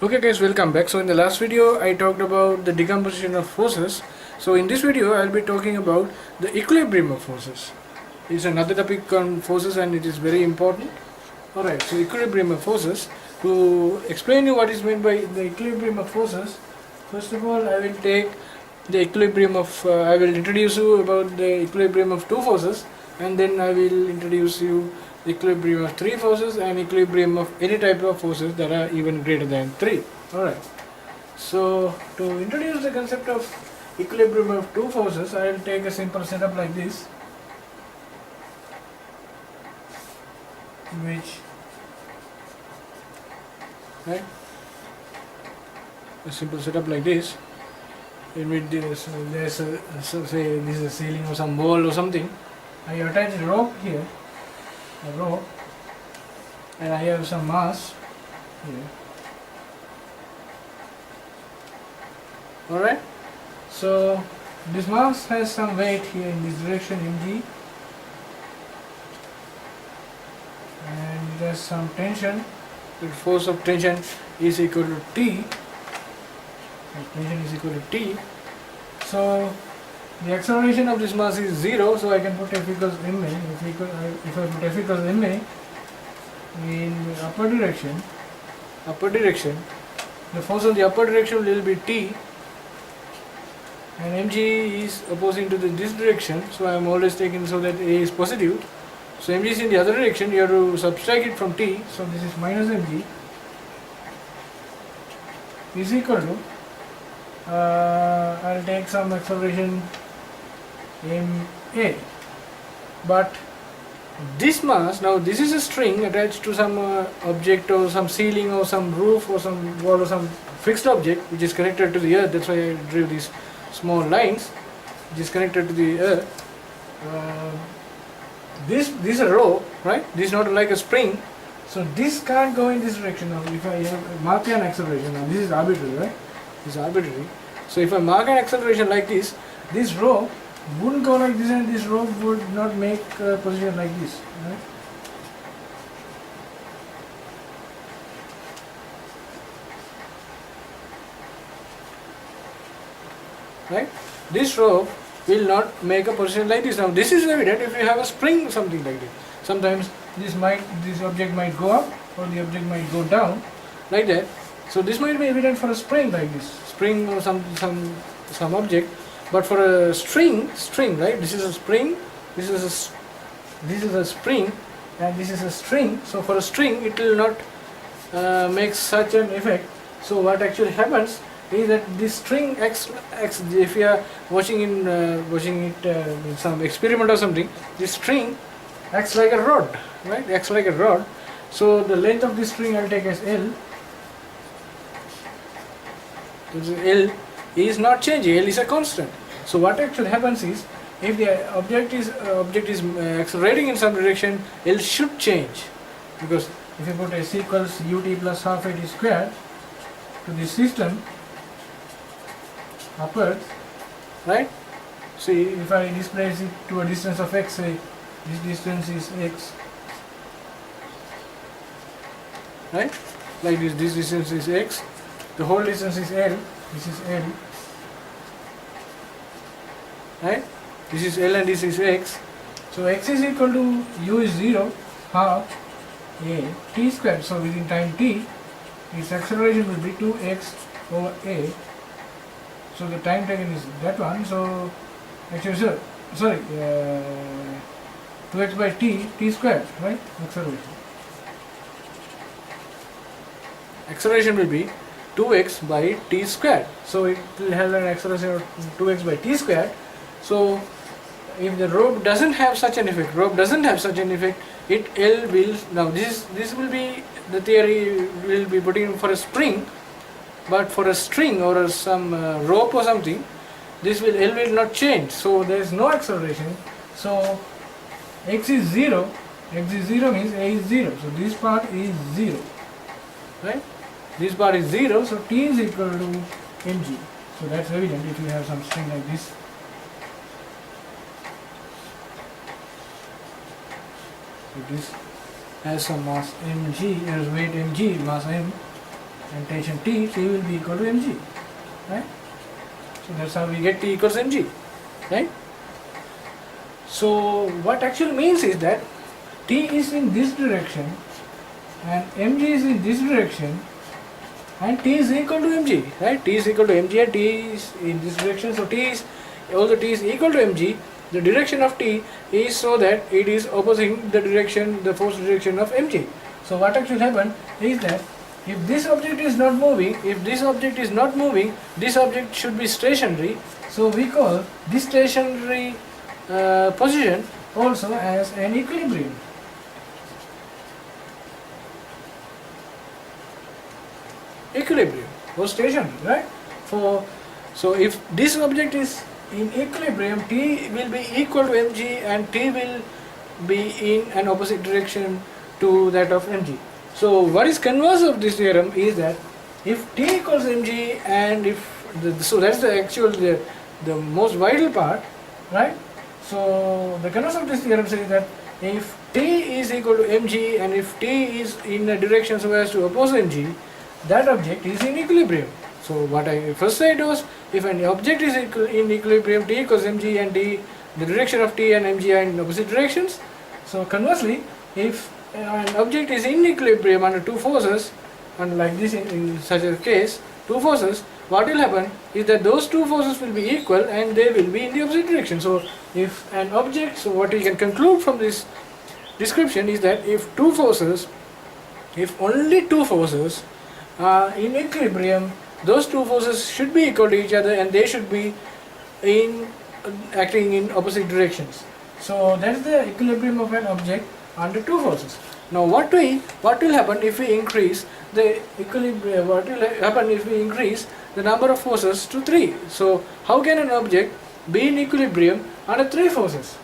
Okay guys, welcome back. So in the last video I talked about the decomposition of forces. So in this video I'll be talking about the equilibrium of forces. It's another topic on forces and it is very important. Alright, so equilibrium of forces. To explain you what is meant by the equilibrium of forces, first of all I will take the equilibrium of, I will introduce you about the equilibrium of two forces, and then I will introduce you equilibrium of three forces and equilibrium of any type of forces that are even greater than 3. Alright, so to introduce the concept of equilibrium of two forces, I will take a simple setup like this, which, right, a simple setup like this, in which there's a, so say this is a ceiling or some wall or something. I attach a rope here, a rope, and I have some mass here. Alright, so this mass has some weight here in this direction, mg, and there's some tension. The force of tension is equal to T. Tension is equal to T. So the acceleration of this mass is 0, so I can put F equals ma. If I put F equals ma in the upper direction, the force on the upper direction will be T, and mg is opposing to this direction, so I am always taking so that A is positive. So mg is in the other direction, you have to subtract it from T, so this is minus mg is equal to, I'll take some acceleration ma, but this mass, now this is a string attached to some object or some ceiling or some roof or some wall or some fixed object which is connected to the earth. That's why I drew these small lines, which is connected to the earth. This is a rope, right? This is not like a spring, so this can't go in this direction. Now if I have a Markian acceleration, now this is arbitrary, right? This is arbitrary. So if I mark an acceleration like this rope wouldn't go like this, and this rope would not make a position like this, right? Right? This rope will not make a position like this. Now this is evident if you have a spring, something like this. Sometimes this object might go up or the object might go down, like that. So this might be evident for a spring like this, spring or some object. But for a string, right? This is a spring, this is a spring, and this is a string. So for a string, it will not make such an effect. So what actually happens is that this string acts. If you are watching it in some experiment or something, this string acts like a rod, right? Acts like a rod. So the length of this string I'll take as L. L is not changing. L is a constant. So what actually happens is, if the object is accelerating in some direction, L should change, because if you put S equals ut plus half at squared to this system upwards, right? See, if I displace it to a distance of x, say this distance is x, right? Like this distance is x, the whole distance is L, this is L, right? This is L and this is x. So x is equal to u is 0, half a t squared. So within time t, its acceleration will be 2x over a. So the time taken is that one. So actually, sorry, 2x by t squared, right? Acceleration will be 2x by t squared. So it will have an acceleration of 2x by t squared. So if the rope doesn't have such an effect, it L will, now this will be, the theory will be putting for a spring, but for a string or some rope or something, L will not change. So there is no acceleration. So x is 0 means a is 0. So this part is 0, right? This part is 0, so t is equal to mg. So that's evident if you have some string like this. So this has some mass mg, has weight mg, mass m, and tension T, T will be equal to mg, right? So that's how we get T equals mg, right? So what actually means is that T is in this direction and mg is in this direction, and T is equal to mg, right? T is equal to mg and T is in this direction, so although T is equal to mg, the direction of T is so that it is opposing the direction, the force direction of mg. So what actually happened is that if this object is not moving, this object should be stationary. So we call this stationary position also as an equilibrium. Equilibrium or stationary, right? So if this object is in equilibrium, T will be equal to mg and T will be in an opposite direction to that of mg. So what is converse of this theorem is that if T equals mg and so that's the actual the most vital part, right? So the converse of this theorem says that if T is equal to mg and if T is in a direction so as to oppose mg, that object is in equilibrium. So what I first said was, if an object is in equilibrium, T equals mg and the direction of T and mg are in opposite directions. So conversely, if an object is in equilibrium under two forces, and like this in such a case, two forces, what will happen is that those two forces will be equal and they will be in the opposite direction. So if an object, so what we can conclude from this description is that if only two forces are in equilibrium, those two forces should be equal to each other and they should be acting in opposite directions. So that is the equilibrium of an object under two forces. Now what will happen if we increase the equilibrium? What will happen if we increase the number of forces to 3? So how can an object be in equilibrium under 3 forces?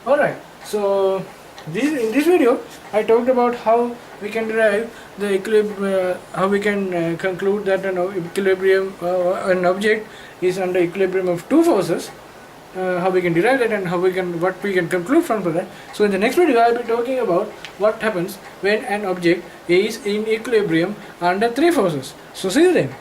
Alright, so in this video I talked about how we can derive the equilibrium, how we can conclude that an equilibrium, an object is under equilibrium of two forces, how we can derive that and what we can conclude from that. So in the next video I will be talking about what happens when an object is in equilibrium under 3 forces. So see you then.